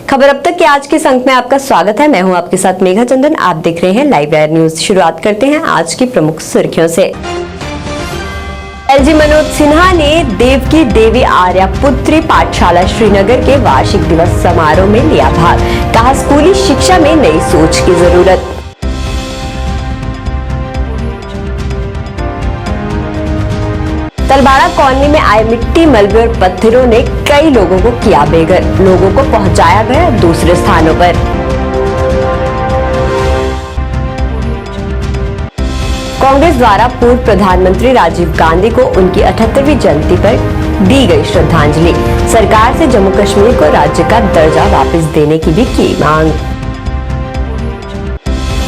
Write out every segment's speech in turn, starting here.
खबर अब तक के आज के अंक में आपका स्वागत है। मैं हूं आपके साथ मेघा चंदन। आप देख रहे हैं लाइव वायर न्यूज। शुरुआत करते हैं आज की प्रमुख सुर्खियों से। एलजी मनोज सिन्हा ने देवकी देवी आर्या पुत्री पाठशाला श्रीनगर के वार्षिक दिवस समारोह में लिया भाग। कहा, स्कूली शिक्षा में नई सोच की जरूरत। तलवाड़ा कॉलोनी में आए मिट्टी, मलबे और पत्थरों ने कई लोगों को किया बेघर। लोगों को पहुंचाया गया दूसरे स्थानों पर। कांग्रेस द्वारा पूर्व प्रधानमंत्री राजीव गांधी को उनकी 78वीं जयंती पर दी गई श्रद्धांजलि। सरकार से जम्मू कश्मीर को राज्य का दर्जा वापस देने की भी की मांग।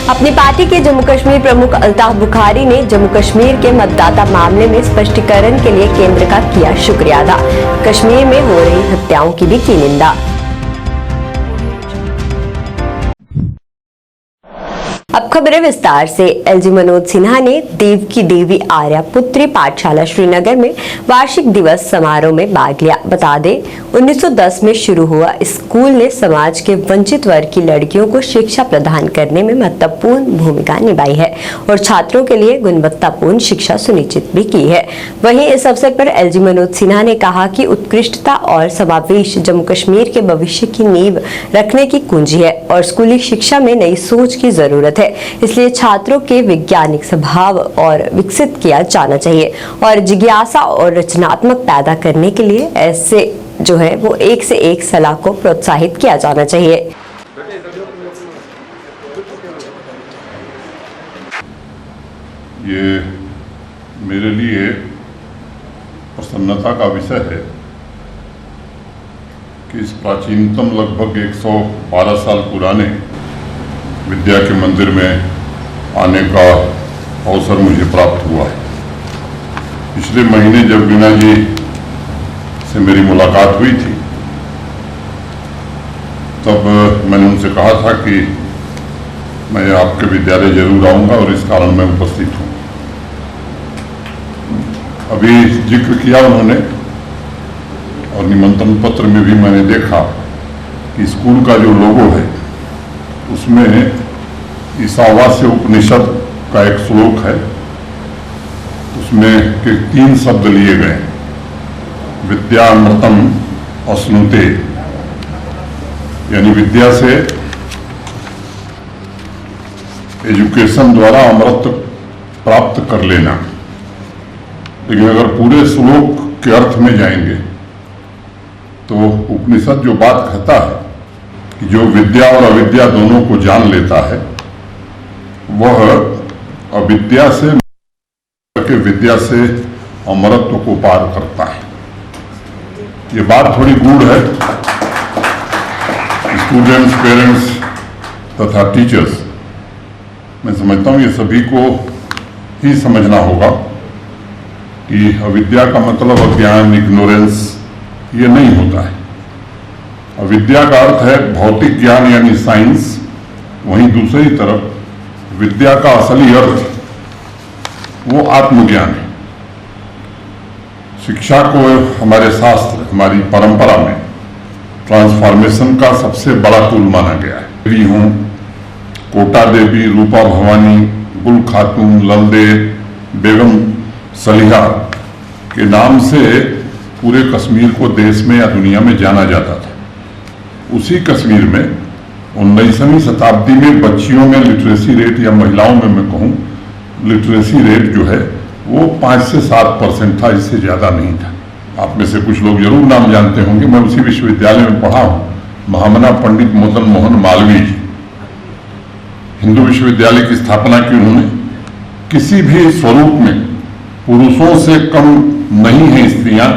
अपनी पार्टी के जम्मू कश्मीर प्रमुख अल्ताफ बुखारी ने जम्मू कश्मीर के मतदाता मामले में स्पष्टीकरण के लिए केंद्र का किया शुक्रिया अदा। कश्मीर में हो रही हत्याओं की भी की निंदा। अब खबरें विस्तार से। एलजी मनोज सिन्हा ने देवकी देवी आर्या पुत्री पाठशाला श्रीनगर में वार्षिक दिवस समारोह में भाग लिया। बता दें, 1910 में शुरू हुआ स्कूल ने समाज के वंचित वर्ग की लड़कियों को शिक्षा प्रदान करने में महत्वपूर्ण भूमिका निभाई है और छात्रों के लिए गुणवत्तापूर्ण शिक्षा सुनिश्चित भी की है। वहीं इस अवसर पर एलजी मनोज सिन्हा ने कहा कि उत्कृष्टता और समावेश जम्मू कश्मीर के भविष्य की नींव रखने की कुंजी है और स्कूली शिक्षा में नई सोच की जरूरत है। इसलिए छात्रों के वैज्ञानिक स्वभाव और विकसित किया जाना चाहिए और जिज्ञासा और रचनात्मक पैदा करने के लिए ऐसे जो है वो एक से एक सलाह को प्रोत्साहित किया जाना चाहिए। ये मेरे लिए प्रसन्नता का विषय है कि इस प्राचीनतम लगभग 112 साल पुराने विद्या के मंदिर में आने का अवसर मुझे प्राप्त हुआ है। पिछले महीने जब वीणा जी से मेरी मुलाकात हुई थी तब मैंने उनसे कहा था कि मैं आपके विद्यालय जरूर आऊंगा और इस कारण मैं उपस्थित हूँ। अभी जिक्र किया उन्होंने और निमंत्रण पत्र में भी मैंने देखा कि स्कूल का जो लोगो है उसमें ईशावास्य उपनिषद का एक श्लोक है। उसमें के 3 शब्द लिए गए, विद्यामृतम अश्नुते, यानी विद्या से एजुकेशन द्वारा अमृत प्राप्त कर लेना। लेकिन अगर पूरे श्लोक के अर्थ में जाएंगे तो उपनिषद जो बात कहता है कि जो विद्या और अविद्या दोनों को जान लेता है वह अविद्या से विद्या से अमरत्व को पार करता है। ये बात थोड़ी गूढ़ है। स्टूडेंट्स, पेरेंट्स तथा टीचर्स, मैं समझता हूँ ये सभी को ही समझना होगा कि अविद्या का मतलब अज्ञान, इग्नोरेंस ये नहीं होता है। अविद्या का अर्थ है भौतिक ज्ञान यानी साइंस। वहीं दूसरी तरफ विद्या का असली अर्थ वो आत्मज्ञान है। शिक्षा को हमारे शास्त्र, हमारी परंपरा में ट्रांसफॉर्मेशन का सबसे बड़ा टूल माना गया है। देवी हूँ, कोटा देवी, रूपा भवानी, गुल खातून, ललदेव, बेगम सलीहा के नाम से पूरे कश्मीर को देश में या दुनिया में जाना जाता था। उसी कश्मीर में 19वीं शताब्दी में बच्चियों में लिटरेसी रेट या महिलाओं में मैं कहूँ लिटरेसी रेट जो है वो 5 से 7% था, इससे ज़्यादा नहीं था। आप में से कुछ लोग जरूर नाम जानते होंगे। मैं उसी विश्वविद्यालय में पढ़ा हूँ, महामना पंडित मदन मोहन मालवीय जी। हिंदू विश्वविद्यालय की स्थापना की उन्होंने। किसी भी स्वरूप में पुरुषों से कम नहीं है स्त्रियां,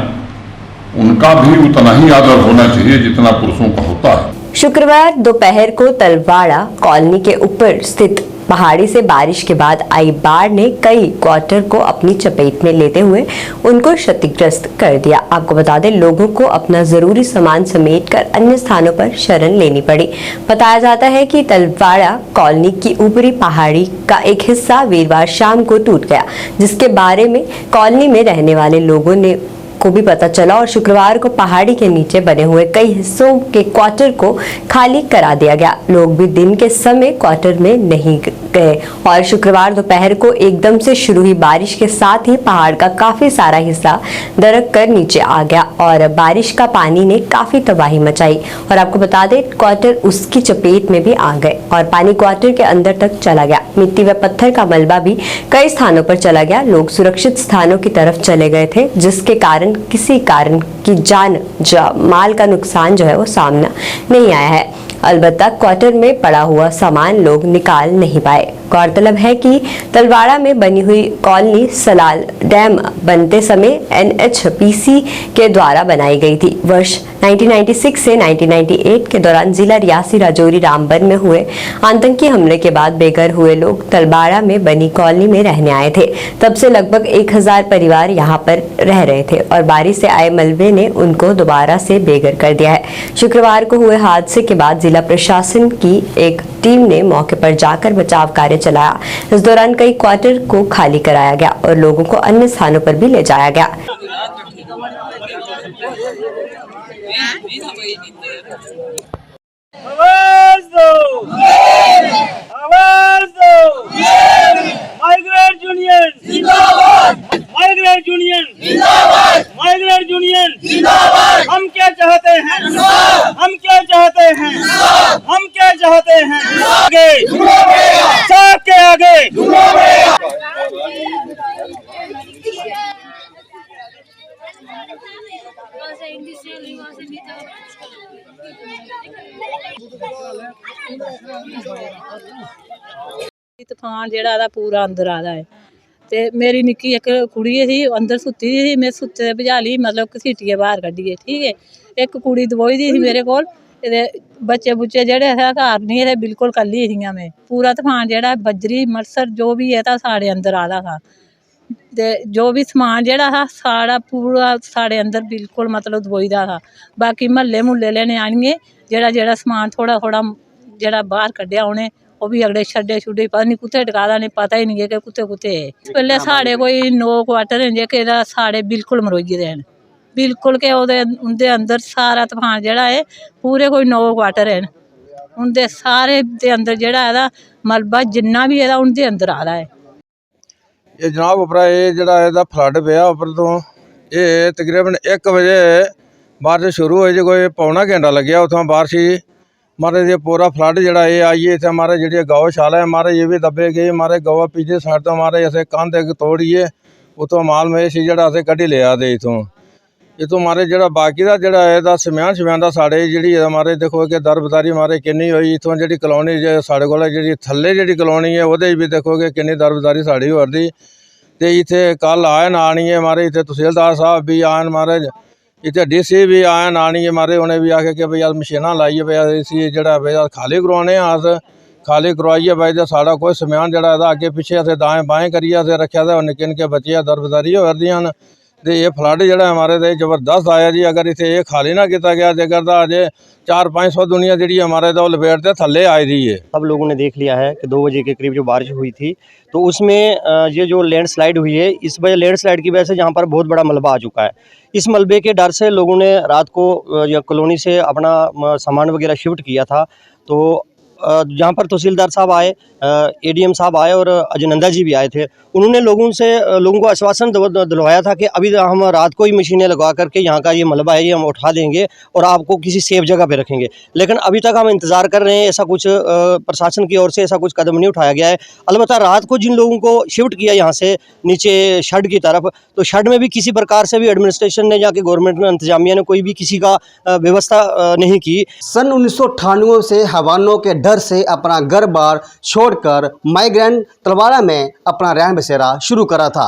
उनका भी उतना ही आदर होना चाहिए जितना पुरुषों का होता है। शुक्रवार दोपहर को तलवाड़ा कॉलोनी के ऊपर स्थित पहाड़ी से बारिश के बाद आई बाढ़ ने कई क्वार्टर को अपनी चपेट में लेते हुए उनको क्षतिग्रस्त कर दिया। आपको बता दें, लोगों को अपना जरूरी सामान समेटकर अन्य स्थानों पर शरण लेनी पड़ी। बताया जाता है कि तलवाड़ा कॉलोनी की ऊपरी पहाड़ी का एक हिस्सा वीरवार शाम को टूट गया, जिसके बारे में कॉलोनी में रहने वाले लोगों ने को भी पता चला और शुक्रवार को पहाड़ी के नीचे बने हुए कई हिस्सों के क्वार्टर को खाली करा दिया गया। लोग भी दिन के समय क्वार्टर में नहीं गए और शुक्रवार दोपहर को एकदम से शुरू हुई बारिश के साथ ही पहाड़ का काफी सारा हिस्सा दरक कर नीचे आ गया और बारिश का पानी ने काफी तबाही मचाई। और आपको बता दें, क्वार्टर उसकी चपेट में भी आ गए और पानी क्वार्टर के अंदर तक चला गया। मिट्टी व पत्थर का मलबा भी कई स्थानों पर चला गया। लोग सुरक्षित स्थानों की तरफ चले गए थे, जिसके कारण किसी कारण की जान माल का नुकसान जो है वो सामना नहीं आया है। अलबत्ता क्वार्टर में पड़ा हुआ सामान लोग निकाल नहीं पाए। गौरतलब है कि तलवाड़ा में बनी हुई कॉलोनी सलाल डैम बनते समय NHPC के द्वारा बनाई गई थी। वर्ष 1996 से 1998 के दौरान जिला रियासी राजौरी रामबन में हुए आतंकी हमले के बाद बेघर हुए लोग तलवाड़ा में बनी कॉलोनी में रहने आए थे। तब से लगभग 1000 परिवार यहां पर रह रहे थे और बारिश से आए मलबे ने उनको दोबारा से बेघर कर दिया है। शुक्रवार को हुए हादसे के बाद जिला प्रशासन की एक टीम ने मौके पर जाकर बचाव कार्य चलाया। इस दौरान कई क्वार्टर को खाली कराया गया और लोगों को अन्य स्थानों पर भी ले जाया गया। आवाज दो, आवाज दो, माइग्रेट यूनियन जिंदाबाद, माइग्रेट यूनियन जिंदाबाद, माइग्रेट यूनियन जिंदाबाद। हम क्या चाहते हैं? हम क्या चाहते हैं? हम क्या चाहते हैं? आगे, साथ के आगे। तूफान जेड़ा दा पूरा अंदर आ दा है ते मेरी निक्की एक कुड़ी सी अंदर सुत्ती दी, मैं सुत्ते दे भजा ली, मतलब घसीटियै बाहर कड्ढियै। ठीक है, एक कुड़ी दबोई दी सी मेरे कोल ते बच्चे बुच्चे जेह्ड़े हे घर नहीं थे, बिल्कुल कल्ली थी मैं। पूरा तूफान जेह्ड़ा बजरी मरसर जो भी है था साढ़े अंदर आ दा था ते जो भी समान जेह्ड़ा था सारा पूरा साढ़े अंदर बिल्कुल मतलब दबोई दा था। बाकी म्हल्ले मुहल्ले लेने आनिए जेह्ड़ा जेह्ड़ा समान थोड़ा थोड़ा जेह्ड़ा बाहर कड्ढेआ उ'नें, ओह् भी अगले छड्डे छुड्डे पता नहीं कुत्थै टका दा, नहीं पता ही नहीं कि कुत्थै कुत्थै है। इस बेल्लै साढ़े कोई 9 क्वार्टर न जेह्के तां साढ़े बिल्कुल मरोई गेदे न, बिल्कुल के ओह्दे उं'दे अंदर सारा तूफान जेह्ड़ा है पूरे कोई 9 क्वार्टर न, उं'दे सारे दे अंदर जेह्ड़ा एह्दा मलबा जिन्ना भी एह्दा उं'दे अंदर आ दा है। ये जनाब उपरा ये जड़ा एह्दा फ्लड पिया उप्पर तो ये तकरीबन 1 बजे बारिश शुरू होई जी, कोई पौना घंटा लग्या उत्थों बारिश ही। महाराज ये पूरा फ्लड जड़ा ये आइए इतने हमारे जी गौशाला है हमारे ये भी दबे गई। हमारे गौ पीछे साइड तो हमारे ऐसे कंध एक तोड़िए उतों माल मवेशी जड़ा असें कड्ढी लिया दे इतों हमारे जड़ा बाकी दा जड़ा एह्दा समान शमान दा साढ़े जी हमारे देखो कि दरबदारी हमारे किन्नी होई। इतों जी कलोनी साढ़े कोल जी थल्ले जी कलोनी है वो भी देखो कि किन्नी दरबदारी साड़ी हो रही। तो इतने कल आए आनी है हमारे इतने तहसीलदार साहब भी आए महाराज, इतने DC भी आए आनी है हमारे, उन्हें भी आखे कि भाई अस मशीना लाइए भाई इसी जड़ा भाई खाली करवाने अस खाली करवाइए भाई तो साढ़ा कोई समान जड़ा अगे पिछे असें दाएं बाएं करिए असें रखे दा निक्के निक्के बच्चे दरबदारी हो रही हैं। तो ये फ्लड जड़ा हमारे तो जबरदस्त आया जी। अगर इतने ये खाली ना किया गया जेकर तो अजे 400-500 दुनिया जी हमारे तो लपेट के थल्ले आई रही है। सब लोगों ने देख लिया है कि 2 बजे के करीब जो बारिश हुई थी तो उसमें ये जो लैंडस्लाइड हुई है, इस वजह लैंडस्लाइड की वजह से यहाँ पर बहुत बड़ा मलबा आ चुका है। इस मलबे के डर से लोगों ने रात को या कॉलोनी से अपना सामान वगैरह शिफ्ट किया था। तो जहाँ पर तहसीलदार साहब आए, ADM साहब आए और अजय नंदा जी भी आए थे। उन्होंने लोगों को आश्वासन दिलवाया था कि अभी हम रात को ही मशीनें लगवा करके यहाँ का ये मलबा है ये हम उठा देंगे और आपको किसी सेफ जगह पे रखेंगे। लेकिन अभी तक हम इंतज़ार कर रहे हैं, ऐसा कुछ प्रशासन की ओर से ऐसा कुछ कदम नहीं उठाया गया है। अलबत्ता रात को जिन लोगों को शिफ्ट किया यहाँ से नीचे शेड की तरफ, तो शेड में भी किसी प्रकार से भी एडमिनिस्ट्रेशन ने जाके गवर्नमेंट ने इंतजामिया ने कोई भी किसी का व्यवस्था नहीं की। सन 1998 से हवानों के डर से अपना घर बार छोड़कर माइग्रेंट तलवाड़ा में अपना रहन बसेरा शुरू करा था।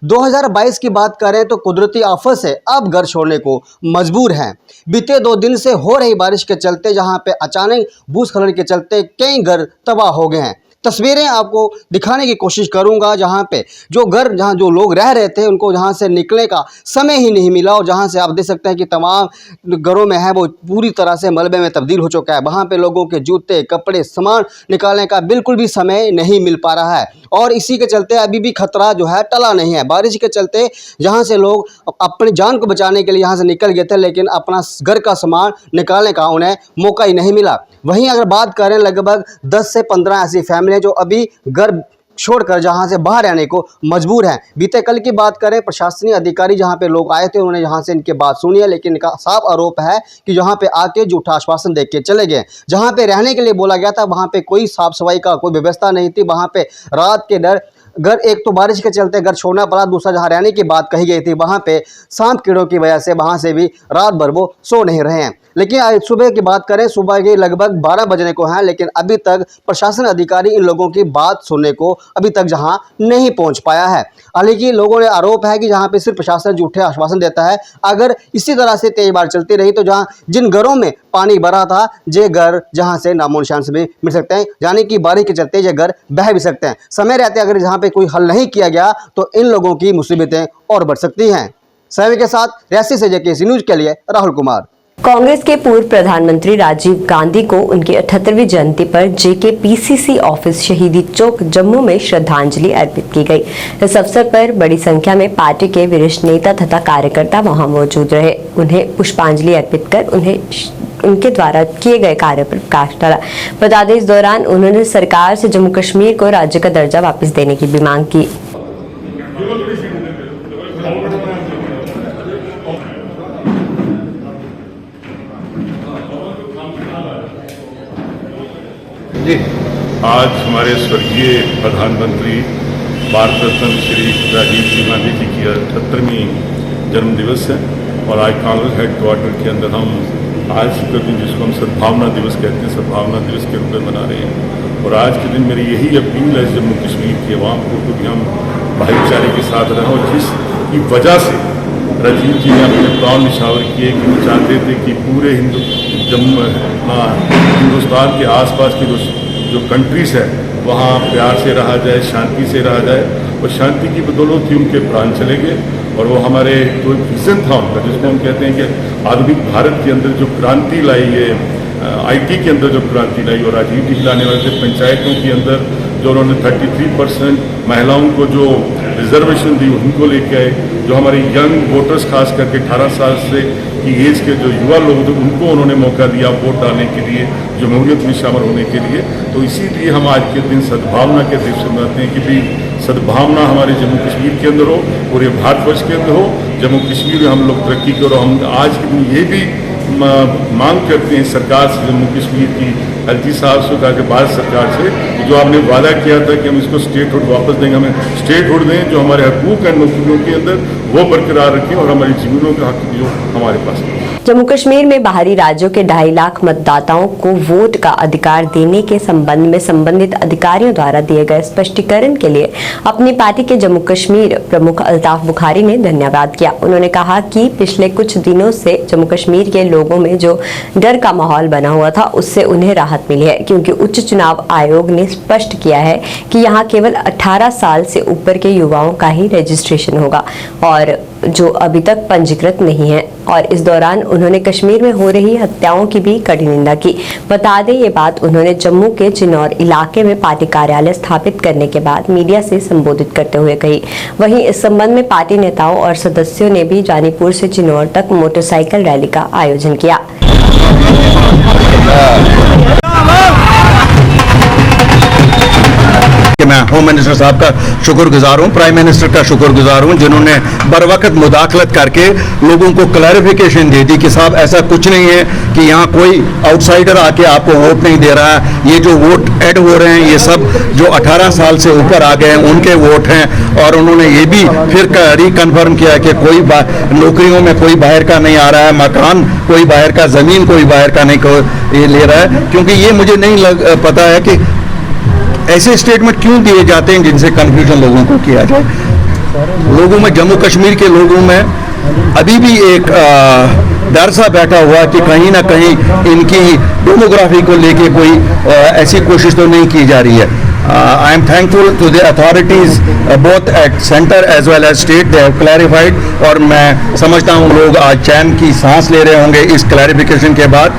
2022 की बात करें तो कुदरती आफत से अब घर छोड़ने को मजबूर हैं। बीते 2 दिन से हो रही बारिश के चलते जहां पे अचानक भूस्खलन के चलते कई घर तबाह हो गए हैं। तस्वीरें आपको दिखाने की कोशिश करूंगा, जहां पे जहां जो लोग रह रहे थे उनको जहां से निकलने का समय ही नहीं मिला, और जहां से आप देख सकते हैं कि तमाम घरों में है वो पूरी तरह से मलबे में तब्दील हो चुका है। वहां पे लोगों के जूते, कपड़े, सामान निकालने का बिल्कुल भी समय नहीं मिल पा रहा है, और इसी के चलते अभी भी खतरा जो है टला नहीं है। बारिश के चलते जहां से लोग अपनी जान को बचाने के लिए यहाँ से निकल गए थे, लेकिन अपना घर का सामान निकालने का उन्हें मौका ही नहीं मिला। वहीं अगर बात करें, लगभग 10 से 15 ऐसी फैमिली जो अभी घर छोड़कर जहां से बाहर रहने को मजबूर हैं। बीते कल की बात करें, प्रशासनिक अधिकारी जहां पे लोग आए थे, उन्होंने यहां से इनके बात सुनी है, लेकिन इनका साफ आरोप है कि यहां पे आके झूठा आश्वासन देके चले गए। जहां पे रहने के लिए बोला गया था, वहां पे कोई साफ सफाई का कोई व्यवस्था नहीं थी। वहां पे रात के डर घर, एक तो बारिश के चलते घर छोड़ना पड़ा, दूसरा जहां रहने की बात कही गई थी वहां पे सांप कीड़ों की वजह से वहां से भी रात भर वो सो नहीं रहे हैं। लेकिन आज सुबह की बात करें, सुबह के लगभग 12 बजने को हैं, लेकिन अभी तक प्रशासन अधिकारी इन लोगों की बात सुनने को अभी तक जहां नहीं पहुंच पाया है। हालांकि लोगों ने आरोप है कि जहां पे सिर्फ प्रशासन झूठे आश्वासन देता है। अगर इसी तरह से 23 बार चलती रही तो जहां जिन घरों में पानी भरा था, ये घर जहां से नामो निशान से भी मिल सकते हैं, यानी कि बारिश के चलते ये घर बह भी सकते हैं। समय रहते अगर जहां पे कोई हल नहीं किया गया तो इन लोगों की मुसीबतें और बढ़ सकती हैं। समय के साथ रियासी से जेकेसी न्यूज के लिए राहुल कुमार। कांग्रेस के पूर्व प्रधानमंत्री राजीव गांधी को उनकी 78वीं जयंती पर JKPCC ऑफिस शहीदी चौक जम्मू में श्रद्धांजलि अर्पित की गई। इस अवसर पर बड़ी संख्या में पार्टी के वरिष्ठ नेता तथा कार्यकर्ता वहां मौजूद रहे। उन्हें पुष्पांजलि अर्पित कर उनके द्वारा किए गए कार्य पर प्रकाश डाला। बता दें, इस दौरान उन्होंने सरकार से जम्मू कश्मीर को राज्य का दर्जा वापस देने की भी मांग की। आज हमारे स्वर्गीय प्रधानमंत्री भारत रत्न श्री राजीव जी गांधी जी की 78वीं जन्म दिवस है, और आज कांग्रेस हेडक्वार्टर के अंदर हम आज के दिन, जिसको हम सद्भावना दिवस कहते हैं, सद्भावना दिवस के रूप में मना रहे हैं। और आज के दिन मेरी यही अपील है जम्मू कश्मीर के अवाम को कि हम भाईचारे के साथ रहें, और जिसकी वजह से राजीव जी ने अपने प्राण निछावर किए कि वो चाहते थे कि पूरे हिंदुस्तान के आसपास की जो कंट्रीज़ है वहाँ प्यार से रहा जाए, शांति से रहा जाए, और शांति की बदौलत ही उनके प्राण चले गए। और वो हमारे जो विजन था उनका, जिसको हम कहते हैं कि आधुनिक भारत के अंदर जो क्रांति लाई है, IT के अंदर जो क्रांति लाई, और राजीव जी लाने वाले थे पंचायतों के अंदर जो उन्होंने 33% महिलाओं को जो रिजर्वेशन दी उनको लेके आए, जो हमारे यंग वोटर्स खास करके 18 साल से की एज के जो युवा लोग थे उनको उन्होंने मौका दिया वोट डालने के लिए, जमहूरियत में शामिल होने के लिए। तो इसीलिए हम आज के दिन सद्भावना के दिवस मनाते हैं कि भी सद्भावना हमारे जम्मू कश्मीर के अंदर हो, पूरे भारतवर्ष के अंदर हो। जम्मू कश्मीर में हम लोग तरक्की करो। हम आज के दिन ये भी मांग करते हैं सरकार से, जम्मू कश्मीर की LG साहब से, कहा कि भारत सरकार से जो आपने वादा किया था कि हम इसको स्टेटहुड वापस देंगे, हमें स्टेटहुड दें, जो हमारे हकूक़ हैं नौकरियों के अंदर वो बरकरार रखें, और हमारी ज़मीनों का हक जो हमारे पास है। जम्मू कश्मीर में बाहरी राज्यों के 2.5 लाख मतदाताओं को वोट का अधिकार देने के संबंध में संबंधित अधिकारियों द्वारा दिए गए स्पष्टीकरण के लिए अपनी पार्टी के जम्मू कश्मीर प्रमुख अल्ताफ बुखारी ने धन्यवाद किया। उन्होंने कहा कि पिछले कुछ दिनों से जम्मू कश्मीर के लोगों में जो डर का माहौल बना हुआ था उससे उन्हें राहत मिली है, क्योंकि उच्च चुनाव आयोग ने स्पष्ट किया है कि यहाँ केवल 18 साल से ऊपर के युवाओं का ही रजिस्ट्रेशन होगा, और जो अभी तक पंजीकृत नहीं है। और इस दौरान उन्होंने कश्मीर में हो रही हत्याओं की भी कड़ी निंदा की। बता दें, ये बात उन्होंने जम्मू के चिनौर इलाके में पार्टी कार्यालय स्थापित करने के बाद मीडिया से संबोधित करते हुए कही। वहीं इस संबंध में पार्टी नेताओं और सदस्यों ने भी जानीपुर से चिनौर तक मोटरसाइकिल रैली का आयोजन किया। मैं होम मिनिस्टर साहब का शुक्रगुजार हूँ, प्राइम मिनिस्टर का शुक्रगुजार हूँ, जिन्होंने बर वक्त मुदाखलत करके लोगों को क्लैरिफिकेशन दे दी कि साहब ऐसा कुछ नहीं है कि यहाँ कोई आउटसाइडर आके आपको वोट नहीं दे रहा है। ये जो वोट ऐड हो रहे हैं ये सब जो 18 साल से ऊपर आ गए हैं उनके वोट हैं। और उन्होंने ये भी फिर रिकन्फर्म किया कि कोई नौकरियों में कोई बाहर का नहीं आ रहा है, मकान कोई बाहर का, ज़मीन कोई बाहर का नहीं ले रहा है। क्योंकि ये मुझे नहीं पता है कि ऐसे स्टेटमेंट क्यों दिए जाते हैं जिनसे कंफ्यूजन लोगों को किया जाए। लोगों में, जम्मू कश्मीर के लोगों में अभी भी एक डर सा बैठा हुआ कि कहीं ना कहीं इनकी डेमोग्राफी को लेके कोई ऐसी कोशिश तो नहीं की जा रही है। I am thankful to the authorities both at center as well as state. They have clarified और मैं समझता हूँ लोग आज चैन की सांस ले रहे होंगे इस क्लैरिफिकेशन के बाद।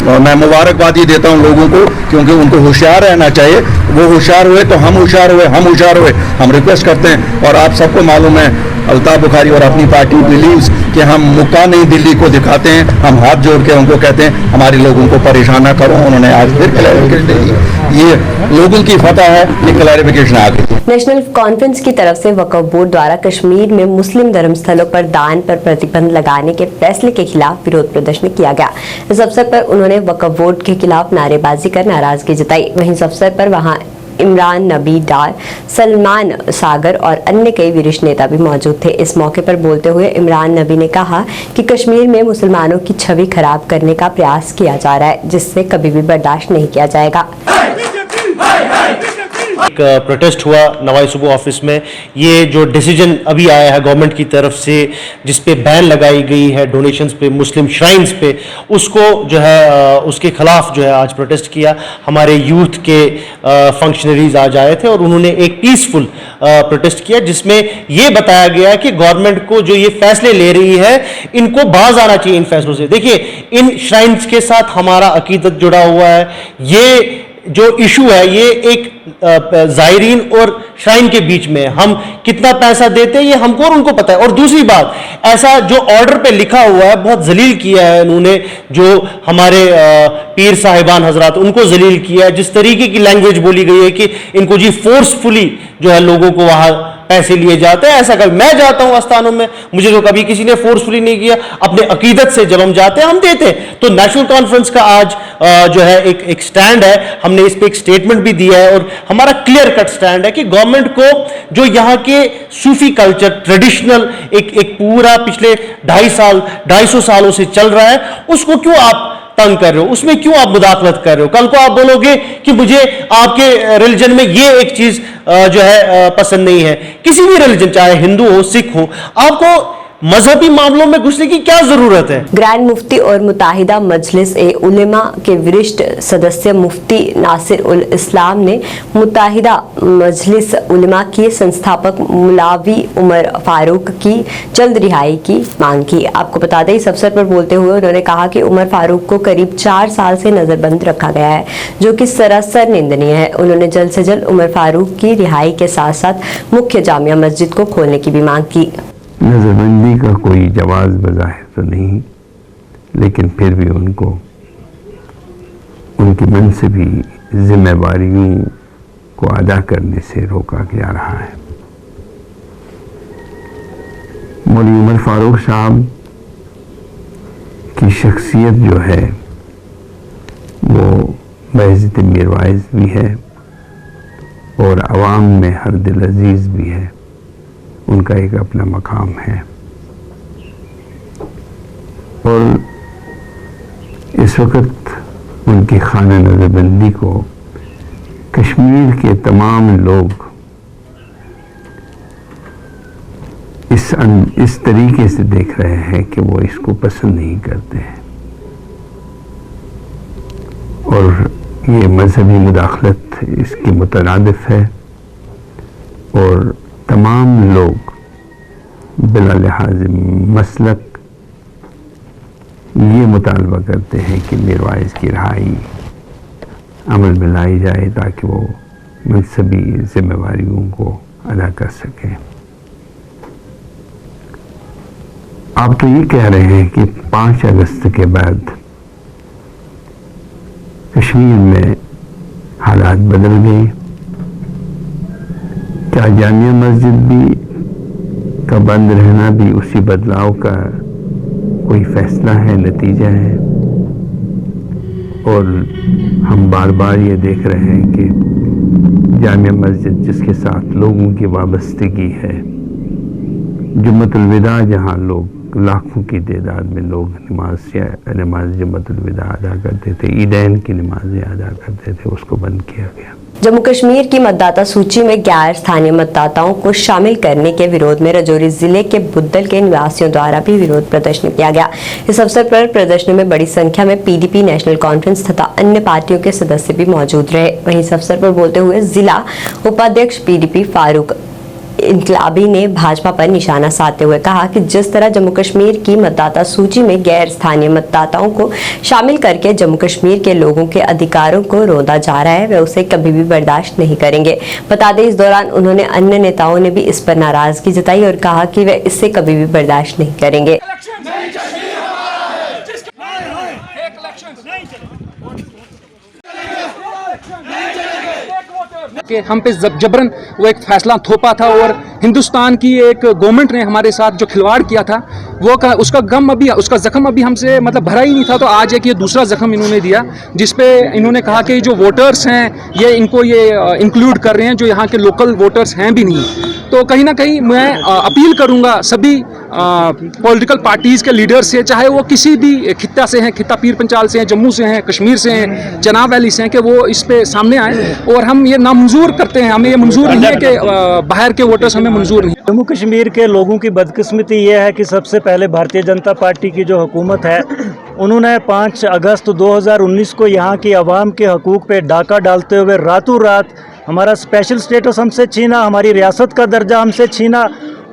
और मैं मुबारकबाद ही देता हूँ लोगों को, क्योंकि उनको होशियार रहना चाहिए। वो होशियार हुए तो हम होशियार हुए, हम होशियार हुए हम रिक्वेस्ट करते हैं। और आप सबको मालूम है अल्ताफ बुखारी और अपनी पार्टी बिलीव्स कि हम मुक्का नहीं दिल्ली को दिखाते हैं, हम हाथ जोड़ के उनको कहते हैं हमारे लोगों को परेशान ना करो। उन्होंने आज फिर क्लैरिफिकेशन दे दी। ये लोगों की फतह है, ये क्लैरिफिकेशन आ गई। नेशनल कॉन्फ्रेंस की तरफ से वक्फ बोर्ड द्वारा कश्मीर में मुस्लिम धर्मस्थलों पर दान पर प्रतिबंध लगाने के फैसले के खिलाफ विरोध प्रदर्शन किया गया। इस अवसर पर उन्होंने वक्फ बोर्ड के खिलाफ नारेबाजी कर नाराजगी जताई। वहीं इस अवसर पर वहां इमरान नबी डार, सलमान सागर और अन्य कई वरिष्ठ नेता भी मौजूद थे। इस मौके पर बोलते हुए इमरान नबी ने कहा कि कश्मीर में मुसलमानों की छवि खराब करने का प्रयास किया जा रहा है, जिससे कभी भी बर्दाश्त नहीं किया जाएगा। एक प्रोटेस्ट हुआ नवाई सुबह ऑफिस में। ये जो डिसीजन अभी आया है गवर्नमेंट की तरफ से, जिस पे बैन लगाई गई है डोनेशंस पे, मुस्लिम श्राइन्स पे, उसको जो है उसके खिलाफ जो है आज प्रोटेस्ट किया। हमारे यूथ के फंक्शनरीज आज आए थे और उन्होंने एक पीसफुल प्रोटेस्ट किया, जिसमें ये बताया गया कि गवर्नमेंट को जो ये फैसले ले रही है इनको बाज आना चाहिए इन फैसलों से। देखिए, इन श्राइन्स के साथ हमारा अकीदत जुड़ा हुआ है। ये जो इशू है ये एक जायरीन और श्राइन के बीच में, हम कितना पैसा देते हैं ये हमको और उनको पता है। और दूसरी बात, ऐसा जो ऑर्डर पे लिखा हुआ है बहुत जलील किया है उन्होंने, जो हमारे पीर साहिबान हजरात उनको जलील किया है। जिस तरीके की लैंग्वेज बोली गई है कि इनको जी फोर्सफुली जो है लोगों को वहां पैसे लिए जाते हैं। ऐसा कभी मैं जाता हूं आस्थानों में, मुझे तो कभी किसी ने फोर्सफुली नहीं किया। अपने अकीदत से जब हम जाते हैं हम देते हैं। तो नेशनल कॉन्फ्रेंस का आज जो है एक स्टैंड है, हमने इस पे एक स्टेटमेंट भी दिया है और हमारा क्लियर कट स्टैंड है कि गवर्नमेंट को जो यहाँ के सूफी कल्चर ट्रेडिशनल एक पूरा पिछले 250 सालों से चल रहा है, उसको क्यों आप तंग कर रहे हो, उसमें क्यों आप मुदाखलत कर रहे हो? कल को आप बोलोगे कि मुझे आपके रिलीजन में ये एक चीज जो है पसंद नहीं है। किसी भी रिलीजन, चाहे हिंदू हो सिख हो, आपको मजहबी मामलों में घुसने की क्या जरूरत है? ग्रैंड मुफ्ती और मुत्ताहिदा मजलिस ए उलेमा के वरिष्ठ सदस्य मुफ्ती नासिर उल इस्लाम ने मुत्ताहिदा मजलिस उलेमा के संस्थापक मुलावी उमर फारूक की जल्द रिहाई की मांग की। आपको बता दें, इस अवसर पर बोलते हुए उन्होंने कहा कि उमर फारूक को करीब 4 साल से नजरबंद रखा गया है, जो कि सरासर निंदनीय है। उन्होंने जल्द से जल्द उमर फारूक की रिहाई के साथ साथ मुख्य जामिया मस्जिद को खोलने की भी मांग की। नज़रबंदी का कोई जवाज़ बज़ाहिर तो नहीं, लेकिन फिर भी उनको उनकी मनसबी जिम्मेवारियों को अदा करने से रोका जा रहा है। मौलवी उमर फारूक साहब की शख्सियत जो है वो बहज़त मीरवाइज़ भी है और आवाम में हर दिल अजीज़ भी है। उनका एक अपना मकाम है और इस वक्त उनकी खाना नज़रबंदी को कश्मीर के तमाम लोग इस तरीके से देख रहे हैं कि वो इसको पसंद नहीं करते हैं और ये मजहबी मुदाखलत इसकी मुतरादिफ है और तमाम लोग बिला लिहाज मसलक ये मुतालबा करते हैं कि मीरवाइज़ की रिहाई अमल में लाई जाए ताकि वो मनसबी जिम्मेवारियों को अदा कर सकें। आप तो ये कह रहे हैं कि 5 अगस्त के बाद कश्मीर में हालात बदल गए। क्या जामिया मस्जिद भी का बंद रहना भी उसी बदलाव का कोई फैसला है, नतीजा है? और हम बार बार ये देख रहे हैं कि जामिया मस्जिद जिसके साथ लोगों की वाबस्तगी है, जुम्मतुल विदा जहाँ लोग लाखों की तादाद में लोग नमाज जुम्मतुल विदा अदा करते थे, ईदैन की नमाजें अदा करते थे, उसको बंद किया गया। जम्मू कश्मीर की मतदाता सूची में गैर स्थानीय मतदाताओं को शामिल करने के विरोध में राजौरी जिले के बुद्धल के निवासियों द्वारा भी विरोध प्रदर्शन किया गया। इस अवसर पर प्रदर्शन में बड़ी संख्या में पीडीपी, नेशनल कॉन्फ्रेंस तथा अन्य पार्टियों के सदस्य भी मौजूद रहे। वहीं इस अवसर पर बोलते हुए जिला उपाध्यक्ष पीडीपी फारूक इनकलाबी ने भाजपा पर निशाना साधते हुए कहा कि जिस तरह जम्मू कश्मीर की मतदाता सूची में गैर स्थानीय मतदाताओं को शामिल करके जम्मू कश्मीर के लोगों के अधिकारों को रोंदा जा रहा है, वे उसे कभी भी बर्दाश्त नहीं करेंगे। बता दें, इस दौरान उन्होंने अन्य नेताओं ने भी इस पर नाराजगी जताई और कहा कि वे इससे कभी भी बर्दाश्त नहीं करेंगे। कि हम पे जबरन वो एक फैसला थोपा था और हिंदुस्तान की एक गवर्नमेंट ने हमारे साथ जो खिलवाड़ किया था उसका उसका जख्म अभी हमसे मतलब भरा ही नहीं था। तो आज एक ये दूसरा जख्म इन्होंने दिया जिस पे इन्होंने कहा कि जो वोटर्स हैं ये इनको ये इंक्लूड कर रहे हैं जो यहाँ के लोकल वोटर्स हैं भी नहीं। तो कहीं ना कहीं मैं अपील करूँगा सभी पॉलिटिकल पार्टीज़ के लीडर से, चाहे वो किसी भी खित्ता से हैं, खित्ता पीर पंचाल से हैं, जम्मू से हैं, कश्मीर से हैं, चनाब वैली से हैं, कि वो इस पे सामने आए। और हम ये नामंजूर करते हैं, हमें ये मंजूर नहीं है कि बाहर के वोटर्स हमें मंजूर नहीं। जम्मू कश्मीर के लोगों की बदकिस्मती ये है कि सबसे पहले भारतीय जनता पार्टी की जो हुकूमत है उन्होंने 5 अगस्त 2019 को यहाँ की आवाम के हकूक़ पे डाका डालते हुए रातों रात हमारा स्पेशल स्टेटस हमसे छीना, हमारी रियासत का दर्जा हमसे छीना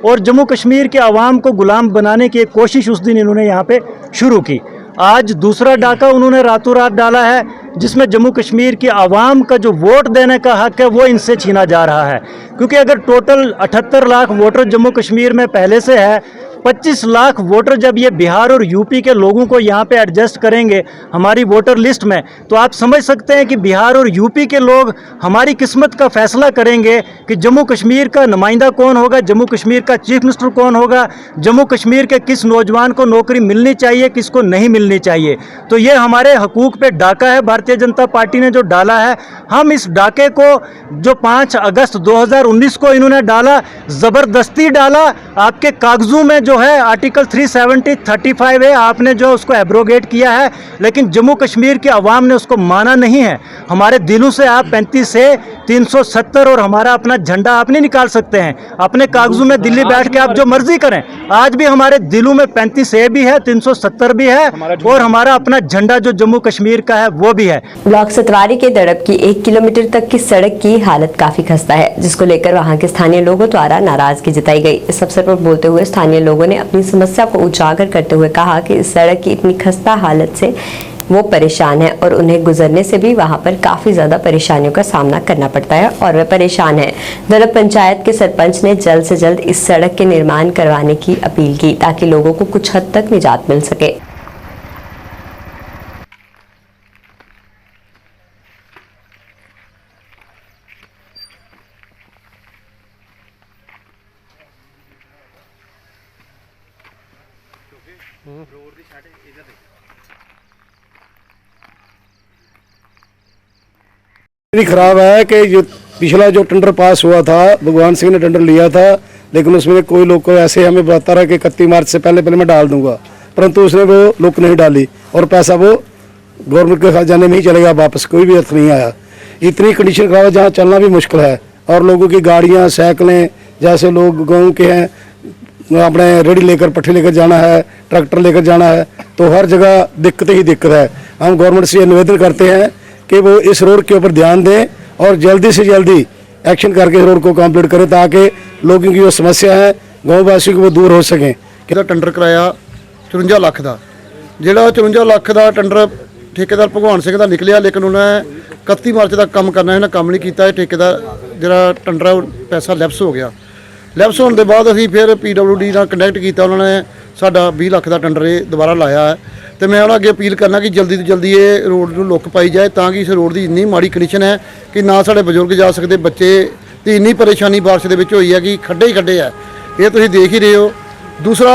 और जम्मू कश्मीर के आवाम को गुलाम बनाने की एक कोशिश उस दिन इन्होंने यहाँ पे शुरू की। आज दूसरा डाका उन्होंने रातों रात डाला है जिसमें जम्मू कश्मीर की आवाम का जो वोट देने का हक है वो इनसे छीना जा रहा है। क्योंकि अगर टोटल 78 लाख वोटर जम्मू कश्मीर में पहले से है, 25 लाख वोटर जब ये बिहार और यूपी के लोगों को यहाँ पे एडजस्ट करेंगे हमारी वोटर लिस्ट में, तो आप समझ सकते हैं कि बिहार और यूपी के लोग हमारी किस्मत का फैसला करेंगे कि जम्मू कश्मीर का नुमाइंदा कौन होगा, जम्मू कश्मीर का चीफ मिनिस्टर कौन होगा, जम्मू कश्मीर के किस नौजवान को नौकरी मिलनी चाहिए, किसको नहीं मिलनी चाहिए। तो ये हमारे हकूक़ पे डाका है भारतीय जनता पार्टी ने जो डाला है। हम इस डाके को जो 5 अगस्त 2019 को इन्होंने डाला, ज़बरदस्ती डाला, आपके कागजों में जो है आर्टिकल 370-35 है, आपने जो उसको एब्रोगेट किया है, लेकिन जम्मू कश्मीर की आवाम ने उसको माना नहीं है। हमारे दिलों से आप 35 से 370 और हमारा अपना झंडा आप नहीं निकाल सकते हैं। अपने कागजों में दिल्ली बैठ के आप जो मर्जी करें, आज भी हमारे दिलों में 35 ए भी है, 370 भी है और हमारा अपना झंडा जो जम्मू कश्मीर का है वो भी है। ब्लॉक सतवारी के दड़ब की 1 किलोमीटर तक की सड़क की हालत काफी खस्ता है, जिसको लेकर वहां के स्थानीय लोगों द्वारा नाराजगी जताई गई। इस अवसर पर बोलते हुए स्थानीय लोगों ने अपनी समस्या को उजागर करते हुए कहा कि इस सड़क की इतनी खस्ता हालत से वो परेशान है और उन्हें गुजरने से भी वहां पर काफी ज्यादा परेशानियों का सामना करना पड़ता है और वे परेशान हैं। दड़ब पंचायत के सरपंच ने जल्द से जल्द इस सड़क के निर्माण करवाने की अपील की ताकि लोगों को कुछ हद तक निजात मिल सके। खराब है कि जो पिछला जो टेंडर पास हुआ था, भगवान सिंह ने टेंडर लिया था, लेकिन उसमें कोई लोग को ऐसे हमें बताता रहा कि 31 मार्च से पहले मैं डाल दूंगा, परंतु उसने वो लोग नहीं डाली और पैसा वो गवर्नमेंट के खजाने में ही चलेगा वापस, कोई भी अर्थ नहीं आया। इतनी कंडीशन खराब है जहाँ चलना भी मुश्किल है और लोगों की गाड़ियाँ, साइकिलें, जैसे लोग गाँव के हैं अपने रेडी लेकर पट्टी लेकर जाना है, ट्रैक्टर लेकर जाना है, तो हर जगह दिक्कत ही दिक्कत है। हम गवर्नमेंट से निवेदन करते हैं कि वो इस रोड के ऊपर ध्यान दें और जल्दी से जल्दी एक्शन करके इस रोड को कंप्लीट करें ताकि लोगों की जो समस्या है गाँव वासियों को वो दूर हो सकें। कि टेंडर कराया 54 ਲੱਖ ਦਾ, ਜਿਹੜਾ 54 ਲੱਖ ਦਾ ਟੈਂਡਰ ਠੇਕੇਦਾਰ ਭਗਵਾਨ ਸਿੰਘ ਦਾ ਨਿਕਲਿਆ, ਲੇਕਿਨ ਉਹਨੇ 31 ਮਾਰਚ ਤੱਕ ਕੰਮ ਕਰਨਾ ਇਹਨੇ ਕੰਮ ਨਹੀਂ ਕੀਤਾ। ਇਹ ਠੇਕੇਦਾਰ ਜਿਹੜਾ ਟੈਂਡਰ ਹੈ ਪੈਸਾ ਲੈਪਸ ਹੋ ਗਿਆ। ਲੈਪਸ ਹੋਣ ਦੇ ਬਾਅਦ ਅਸੀਂ ਫਿਰ PWD ਨਾਲ ਕੰਟੈਕਟ ਕੀਤਾ, ਉਹਨਾਂ ਨੇ ਸਾਡਾ 20 ਲੱਖ ਦਾ ਟੈਂਡਰ ਇਹ ਦੁਬਾਰਾ ਲਾਇਆ ਹੈ। तो मैं उन्होंने अगे अपील करना कि जल्दी तो जल्दी ये रोड को लुक पाई जाए ताकि इस रोड की इन्नी माड़ी कंडीशन है कि ना साढ़े बजुर्ग जा सकते, बच्चे तो इन्नी परेशानी बारिश के हुई है कि खड्डे ही खड्डे है, ये तुम देख ही रहे हो। दूसरा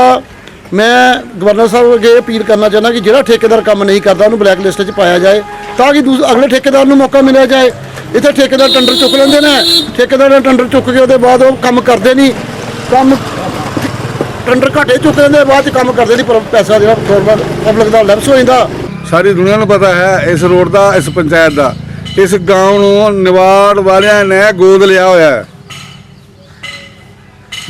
मैं गवर्नर साहब अगे अपील करना चाहना कि जोड़ा ठेकेदार काम नहीं करता उन्होंने ब्लैक लिस्ट पाया जाए ताकि अगले ठेकेदार को मौका मिलिया जाए। इतने ठेकेदार टेंडर चुक लेंगे ने, ठेकेदार टेंडर चुक के उसके बाद वो काम करते नहीं, काम टेंडर घाटे चुक लेंगे, बाद काम करते नहीं, पैसा जो गवर्नमेंट पब्लिक का लैप्स हो जाता। सारी दुनिया को पता है इस रोड का, इस पंचायत का ਇਸ ਗਾਂਵ ਨੂੰ ਨਿਵਾੜ ਵਾਲਿਆਂ ਨੇ ਗੋਦ ਲਿਆ ਹੋਇਆ ਹੈ।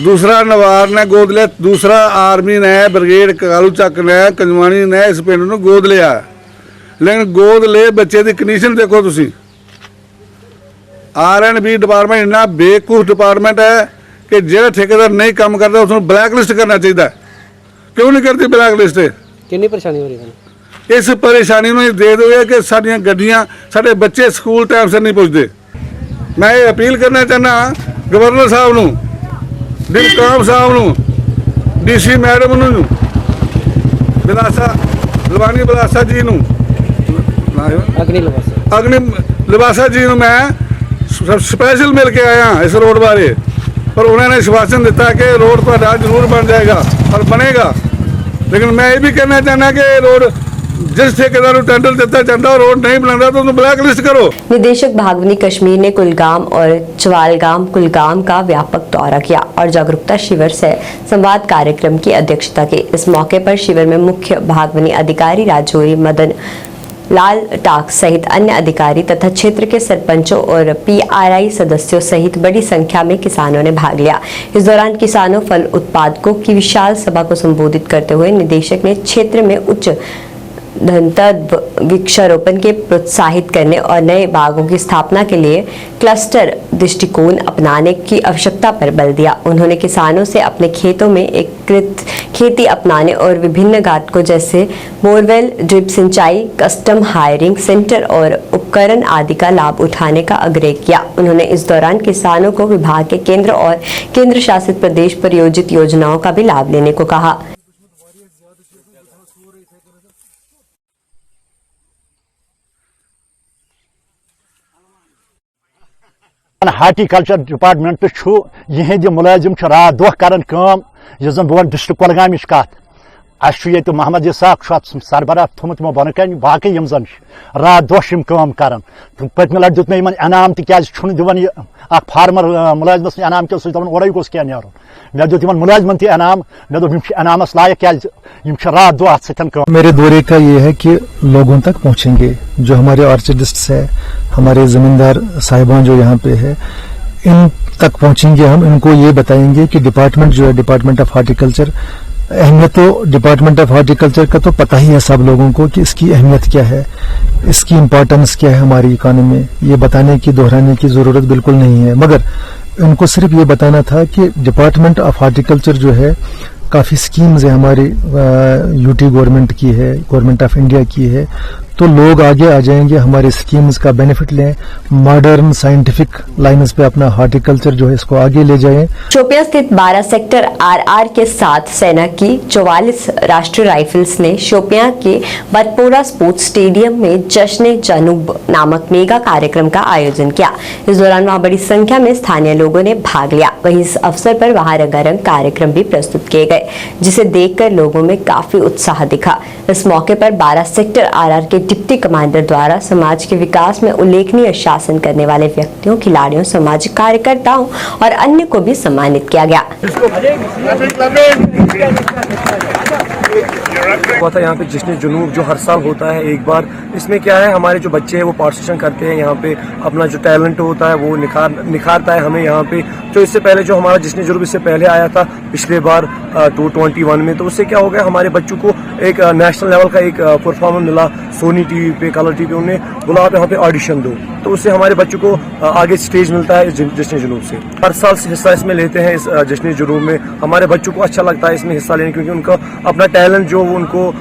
दूसरा नवार ने गोद लिया, दूसरा आर्मी ने ब्रिगेड कालू चक ने कंजवानी ने इस पिंड नूं गोद लिया। लेकिन गोद ले बच्चे की कंडीशन देखो तुसी। RNB डिपार्टमेंट इन्ना बेवकूफ डिपार्टमेंट है कि जो ठेकेदार नहीं काम करता उसको ब्लैक लिस्ट करना चाहिए। क्यों नहीं करती ब्लैक लिस्ट? कितनी परेशानी हो रही है? इस परेशानी में दे दो कि साडियां गड्डियां साडे बच्चे स्कूल टाइम से नहीं पहुँचते। मैं ये अपील करना चाहना गवर्नर साहब नूं, डिप्टी साहब नूं, DC मैडम नूं, बिलासा लवानी बिलासा जी नूं, अग्नि लिबासा जी नूं मैं स्पैशल मिल के आया इस रोड बारे, पर उन्होंने आश्वासन दिता कि रोड तुहाडा जरूर बन जाएगा और बनेगा। लेकिन मैं ये भी कहना चाहना कि रोड जिस ठेकेदार को टेंडर देता जाता रोड नहीं बनाता तो उन्हें ब्लैक लिस्ट करो। निदेशक भागवनी कश्मीर ने कुलगाम और चवालगाम कुलगाम का व्यापक दौरा किया और जागरूकता शिविर से संवाद कार्यक्रम की अध्यक्षता की। इस मौके पर शिविर में मुख्य भागवनी अधिकारी राजौरी मदन लाल टाक सहित अन्य अधिकारी तथा क्षेत्र के सरपंचों और PRI सदस्यों सहित बड़ी संख्या में किसानों ने भाग लिया। इस दौरान किसानों फल उत्पादकों की विशाल सभा को संबोधित करते हुए निदेशक ने क्षेत्र में उच्च धनतत्व वृक्षारोपण के प्रोत्साहित करने और नए बागों की स्थापना के लिए क्लस्टर दृष्टिकोण अपनाने की आवश्यकता पर बल दिया। उन्होंने किसानों से अपने खेतों में एकीकृत खेती अपनाने और विभिन्न घाटकों जैसे बोरवेल, ड्रिप सिंचाई, कस्टम हायरिंग सेंटर और उपकरण आदि का लाभ उठाने का आग्रह किया। उन्होंने इस दौरान किसानों को विभाग के केंद्र और केंद्र शासित प्रदेश प्रायोजित योजनाओं का भी लाभ लेने को कहा। हार्टिकल्चर डिपार्टमेंट यहद मुलाजिम रात दह करान काम यह जन बह डिस्ट्रिक्ट कुलगाम कत मोहम्मद इसाक सरबराह थोमुत बन कन बाकी जन रात दह काम करान पत्म लट दुत मे इनाम दिवान फार्मर मुलाजिमस इनाम क्या ओरे गोस क्या नुन मे दुत मुलाजिमन इनाम मे दोप इनामस लायक क्या रात दह अत सतन। मेरे दौरे का ये है कि लोगों तक पहुंचेंगे, जो हमारे ऑर्चर्डिस्ट है, हमारे ज़मींदार साहिबान जो यहाँ पे है, इन तक पहुंचेंगे। हम इनको ये बताएंगे कि डिपार्टमेंट जो है डिपार्टमेंट ऑफ हार्टिकल्चर, अहमियत तो डिपार्टमेंट ऑफ हार्टिकल्चर का तो पता ही है सब लोगों को कि इसकी अहमियत क्या है, इसकी इम्पोर्टेंस क्या है हमारी इकॉनमी में। ये बताने की दोहराने की ज़रूरत बिल्कुल नहीं है, मगर उनको सिर्फ ये बताना था कि डिपार्टमेंट ऑफ हार्टिकल्चर जो है काफ़ी स्कीम्स है हमारी UT गवर्नमेंट की है, गवर्नमेंट ऑफ इंडिया की है, तो लोग आगे आ जाएंगे, हमारे स्कीम्स का बेनिफिट लें, मॉडर्न साइंटिफिक लाइन्स पे अपना हार्टिकल्चर जो है इसको आगे ले जाएं। शोपियां स्थित 12 सेक्टर RR के साथ सेना की 44 राष्ट्रीय राइफल्स ने शोपियां के बटपोरा स्पोर्ट्स स्टेडियम में जश्न जनूब नामक मेगा कार्यक्रम का आयोजन किया। इस दौरान वहां बड़ी संख्या में स्थानीय लोगों ने भाग लिया। वहीं इस अवसर पर वहां रंगारंग कार्यक्रम भी प्रस्तुत किए गए, जिसे देखकर लोगों में काफी उत्साह दिखा। इस मौके पर 12 सेक्टर RR के डिप्टी कमांडर द्वारा समाज के विकास में उल्लेखनीय शासन करने वाले व्यक्तियों, खिलाड़ियों, सामाजिक कार्यकर्ताओं और अन्य को भी सम्मानित किया गया। हुआ था यहाँ पे जश्न जुनूब जो हर साल होता है एक बार। इसमें क्या है, हमारे जो बच्चे हैं वो पार्टिसिपेशन करते हैं यहाँ पे, अपना जो टैलेंट होता है वो निखारता है हमें यहाँ पे। तो इससे पहले जो हमारा जश्न जुनूब इससे पहले आया था पिछले बार 2021 में, तो उससे क्या हो गया, हमारे बच्चों को एक नेशनल लेवल का एक परफॉर्मेंस मिला। सोनी TV पे, कलर TV पे उन्हें बोला आप यहाँ पे ऑडिशन दो, तो उससे हमारे बच्चों को आगे स्टेज मिलता है जश्न जुनूब से। हर साल हिस्सा इसमें लेते हैं इस जश्न जुनूब में। हमारे बच्चों को अच्छा लगता है इसमें हिस्सा लेने, क्योंकि उनका अपना टैलेंट जो उनको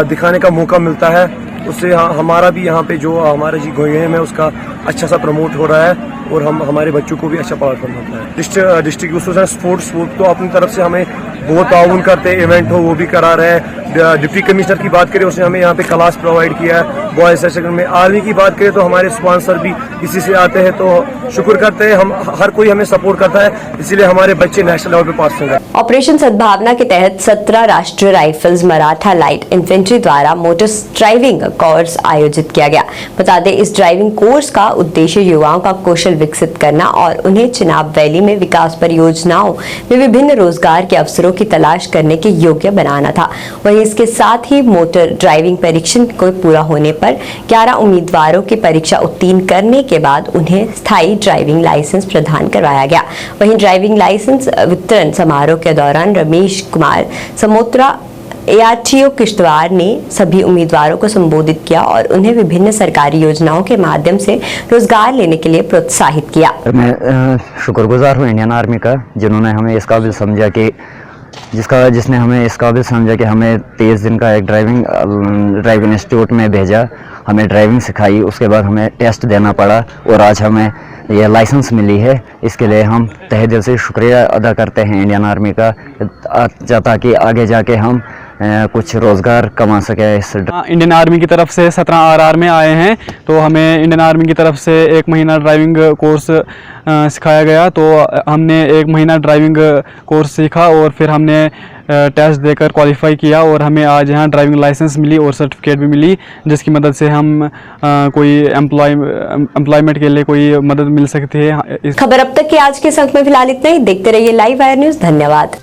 दिखाने का मौका मिलता है। उससे हमारा भी यहाँ पे जो हमारा जी गेम है उसका अच्छा सा प्रमोट हो रहा है और हमारे बच्चों को भी अच्छा प्लेटफॉर्म होता है। डिस्ट्रिक्ट स्पोर्ट्स तो अपनी तरफ से हमें बहुत ताउन करते हैं, इवेंट हो वो भी करा रहे हैं। डिप्टी कमिश्नर की बात करें, उसने हमें यहाँ पे क्लास प्रोवाइड किया है बॉयज सेक्शन में। आर्मी की बात करें तो हमारे स्पॉन्सर भी इसी से आते हैं, तो शुक्र करते हैं, हम हर कोई हमें सपोर्ट करता है, इसीलिए हमारे बच्चे नेशनल लेवल पे पास होंगे। ऑपरेशन सद्भावना के तहत 17 राष्ट्रीय राइफल्स मराठा लाइट इन्फेंट्री द्वारा मोटर ड्राइविंग कोर्स आयोजित किया गया। बता दें, इस ड्राइविंग कोर्स का उद्देश्य युवाओं का कौशल विकसित करना और उन्हें चिनाब वैली में विकास परियोजनाओं में विभिन्न रोजगार के अवसरों की तलाश करने के योग्य बनाना था। वहीं इसके साथ ही मोटर ड्राइविंग परीक्षण को पूरा होने पर 11 उम्मीदवारों की परीक्षा उत्तीर्ण करने के बाद उन्हें स्थायी ड्राइविंग लाइसेंस प्रदान करवाया गया। वहीं ड्राइविंग लाइसेंस वितरण समारोह के दौरान रमेश कुमार समोत्रा ARTO किश्तवाड़ ने सभी उम्मीदवारों को संबोधित किया और उन्हें विभिन्न सरकारी योजनाओं के माध्यम से रोजगार लेने के लिए प्रोत्साहित किया। मैं शुक्रगुजार हूँ इंडियन आर्मी का, जिन्होंने हमें इस काबिल समझा कि जिसने हमें इस काबिल समझा कि हमें 23 दिन का एक ड्राइविंग इंस्टीट्यूट में भेजा, हमें ड्राइविंग सिखाई, उसके बाद हमें टेस्ट देना पड़ा और आज हमें यह लाइसेंस मिली है। इसके लिए हम तहे दिल से शुक्रिया अदा करते हैं इंडियन आर्मी का, ताकि आगे जाके हम कुछ रोज़गार कमा सके। इंडियन आर्मी की तरफ से 17 RR में आए हैं, तो हमें इंडियन आर्मी की तरफ से 1 महीना ड्राइविंग कोर्स सिखाया गया। तो हमने 1 महीना ड्राइविंग कोर्स सीखा और फिर हमने टेस्ट देकर क्वालिफाई किया और हमें आज यहाँ ड्राइविंग लाइसेंस मिली और सर्टिफिकेट भी मिली, जिसकी मदद से हम कोई एम्प्लॉयमेंट के लिए कोई मदद मिल सकती है। खबर अब तक की आज के अंक में फिलहाल इतना ही। देखते रहिए लाइव वायर न्यूज़। धन्यवाद।